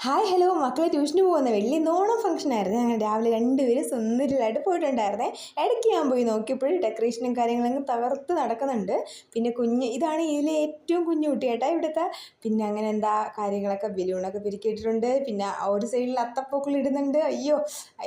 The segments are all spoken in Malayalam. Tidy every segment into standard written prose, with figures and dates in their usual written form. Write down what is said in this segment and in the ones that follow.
ഹായ് ഹലോ മക്കളെ ട്യൂഷന് പോകുന്ന വലിയ നോണം ഫംഗ്ഷൻ ആയിരുന്നു. ഞങ്ങൾ രാവിലെ രണ്ടുപേരും സുന്ദരിലായിട്ട് പോയിട്ടുണ്ടായിരുന്നേ. ഇടയ്ക്ക് ഞാൻ പോയി നോക്കിയപ്പോഴും ഡെക്കറേഷനും കാര്യങ്ങളങ്ങ് തകർത്ത് നടക്കുന്നുണ്ട്. പിന്നെ ഇതാണ് ഇതിലെ ഏറ്റവും കുഞ്ഞു കുട്ടിയേട്ടാ ഇവിടുത്തെ. പിന്നെ അങ്ങനെ എന്താ കാര്യങ്ങളൊക്കെ ബലൂണൊക്കെ പിരിക്കിയിട്ടിട്ടുണ്ട്. പിന്നെ ഒരു സൈഡിൽ അത്തപ്പൂക്കൾ ഇടുന്നുണ്ട്. അയ്യോ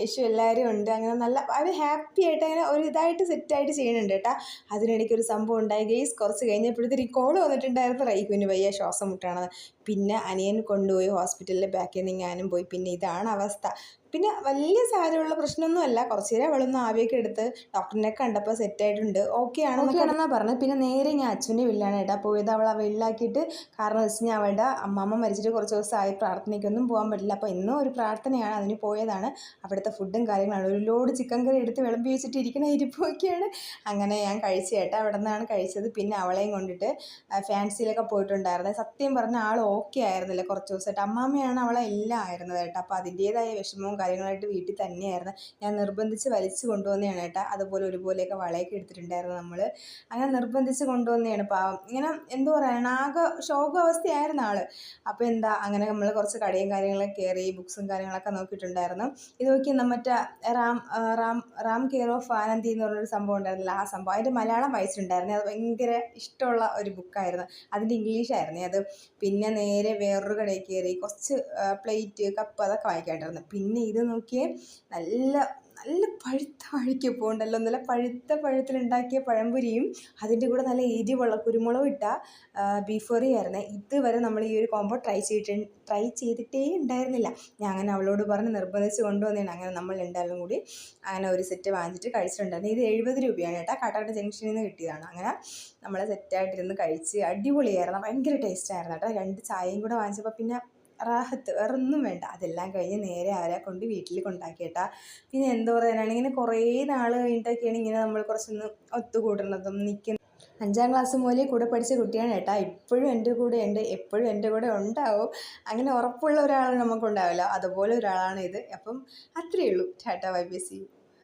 ഐഷു എല്ലാവരും ഉണ്ട്. അങ്ങനെ നല്ല അവർ ഹാപ്പി ആയിട്ട് അങ്ങനെ ഒരു ഇതായിട്ട് സെറ്റായിട്ട് ചെയ്യുന്നുണ്ട് കേട്ടോ. അതിനിടയ്ക്ക് ഒരു സംഭവം ഉണ്ടായി ഗെയ്സ്. കുറച്ച് കഴിഞ്ഞപ്പോഴത്തേക്ക് കോൾ വന്നിട്ടുണ്ടായിരുന്നു റൈഹുവിന് വയ്യ ശ്വാസം മുട്ടാണെന്ന്. പിന്നെ അനിയൻ കൊണ്ടുപോയി ഹോസ്പിറ്റലിൽ ബാക്കിൽ നിന്ന് ഞാനും പോയി. പിന്നെ ഇതാണ് അവസ്ഥ. പിന്നെ വലിയ സാരമുള്ള പ്രശ്നമൊന്നുമല്ല. കുറച്ച് നേരം അവളൊന്ന് ആവിയൊക്കെ എടുത്ത് ഡോക്ടറിനെ കണ്ടപ്പോൾ സെറ്റായിട്ടുണ്ട്, ഓക്കെ ആണെന്നാണ് പറഞ്ഞത്. പിന്നെ നേരെ ഞാൻ അച്ഛൻ്റെ വീട്ടിലാണ് കേട്ടോ പോയത്. അവൾ ആ വീട്ടിലാക്കിയിട്ട് കാരണം വെച്ച് കഴിഞ്ഞാൽ അവളുടെ അമ്മമ്മ മരിച്ചിട്ട് കുറച്ച് ദിവസമായി, പ്രാർത്ഥനയ്ക്കൊന്നും പോകാൻ പറ്റില്ല. അപ്പോൾ ഇന്നും ഒരു പ്രാർത്ഥനയാണ്, അതിന് പോയതാണ്. അവിടുത്തെ ഫുഡും കാര്യങ്ങളാണ്. ഒരു ലോഡ് ചിക്കൻ കറി എടുത്ത് വിളമ്പി വെച്ചിട്ട് ഇരിക്കുന്ന ഇരിപ്പൊക്കെയാണ്. അങ്ങനെ ഞാൻ കഴിച്ചു കേട്ടോ, അവിടെ നിന്നാണ് കഴിച്ചത്. പിന്നെ അവളെയും കൊണ്ടിട്ട് ഫാൻസിയിലൊക്കെ പോയിട്ടുണ്ടായിരുന്നത്. സത്യം പറഞ്ഞ ആൾ ഓക്കെ ആയിരുന്നില്ല കുറച്ച് ദിവസമായിട്ട്. അമ്മാമ്മയാണ് അവളെ എല്ലാം ആയിരുന്നത് കേട്ടോ. അപ്പോൾ അതിൻ്റേതായ വിഷമവും കാര്യങ്ങളായിട്ട് വീട്ടിൽ തന്നെയായിരുന്നു. ഞാൻ നിർബന്ധിച്ച് വലിച്ചു കൊണ്ടുവന്നതാണ് കേട്ടോ. അതുപോലെ ഒരുപോലെയൊക്കെ വളയൊക്കെ എടുത്തിട്ടുണ്ടായിരുന്നു നമ്മൾ. അങ്ങനെ നിർബന്ധിച്ച് കൊണ്ടുവന്നതാണ്. പാവം ഇങ്ങനെ എന്തോ പറയണം, ആകെ ശോകാവസ്ഥയായിരുന്നു ആൾ. അപ്പോൾ എന്താ അങ്ങനെ നമ്മൾ കുറച്ച് കടയും കാര്യങ്ങളൊക്കെ കയറി ബുക്സും കാര്യങ്ങളൊക്കെ നോക്കിയിട്ടുണ്ടായിരുന്നു. ഇത് നോക്കി മറ്റേ റാം കെയർ ഓഫ് ആനന്ദി എന്ന് പറഞ്ഞൊരു സംഭവം ഉണ്ടായിരുന്നില്ല, ആ സംഭവം. അതിൻ്റെ മലയാളം വായിച്ചിട്ടുണ്ടായിരുന്നു. അത് ഭയങ്കര ഇഷ്ടമുള്ള ഒരു ബുക്കായിരുന്നു. അതിൻ്റെ ഇംഗ്ലീഷായിരുന്നു അത്. പിന്നെ നേരെ വേറൊരു കടയിൽ കയറി കുറച്ച് പ്ലേറ്റ് കപ്പ് അതൊക്കെ വാങ്ങിക്കാണ്ടായിരുന്നു. പിന്നെ ഇത് നോക്കിയേ, നല്ല നല്ല പഴുത്ത വാഴയ്ക്കപ്പം ഉണ്ടല്ലോ, നല്ല പഴത്തിലുണ്ടാക്കിയ പഴംപൊരിയും അതിൻ്റെ കൂടെ നല്ല എരിവുള്ള കുരുമുളക് ഇട്ട ബീഫ് കറിയായിരുന്നേ. ഇതുവരെ നമ്മൾ ഈ ഒരു കോംബോ ട്രൈ ചെയ്തിട്ടേ ഉണ്ടായിരുന്നില്ല. ഞാൻ അങ്ങനെ അവളോട് പറഞ്ഞ് നിർബന്ധിച്ച് കൊണ്ടുവന്നതാണ്. അങ്ങനെ നമ്മൾ രണ്ടാളും കൂടി അങ്ങനെ ഒരു സെറ്റ് വാങ്ങിച്ചിട്ട് കഴിച്ചിട്ടുണ്ടായിരുന്നു. ഇത് 70 രൂപയാണ് കേട്ടോ, കാട്ടാക്കട ജംഗ്ഷനിൽ നിന്ന് കിട്ടിയതാണ്. അങ്ങനെ നമ്മൾ സെറ്റായിട്ടിരുന്ന് കഴിച്ച് അടിപൊളിയായിരുന്നു, ഭയങ്കര ടേസ്റ്റായിരുന്നു കേട്ടോ. 2 ചായയും കൂടെ വാങ്ങിച്ചപ്പോൾ പിന്നെ റാഹത്ത്, വേറൊന്നും വേണ്ട. അതെല്ലാം കഴിഞ്ഞ് നേരെ അവരെ കൊണ്ട് വീട്ടിൽ കൊണ്ടാക്കിയിട്ടാ. പിന്നെ എന്താ പറയാനാണ്, ഇങ്ങനെ കുറേ നാൾ കഴിഞ്ഞിട്ടൊക്കെയാണ് ഇങ്ങനെ നമ്മൾ കുറച്ചൊന്ന് ഒത്തുകൂടുന്നതും നിൽക്കുന്നത്. 5ാം ക്ലാസ് മുതലേ കൂടെ പഠിച്ച കുട്ടിയാണ് കേട്ടോ. ഇപ്പോഴും എൻ്റെ കൂടെ ഉണ്ട്, എപ്പോഴും എൻ്റെ കൂടെ ഉണ്ടാവും. അങ്ങനെ ഉറപ്പുള്ള ഒരാൾ നമുക്കുണ്ടാവില്ല, അതുപോലെ ഒരാളാണ് ഇത്. അപ്പം അത്രയേ ഉള്ളൂ. Tata bye bye, see U.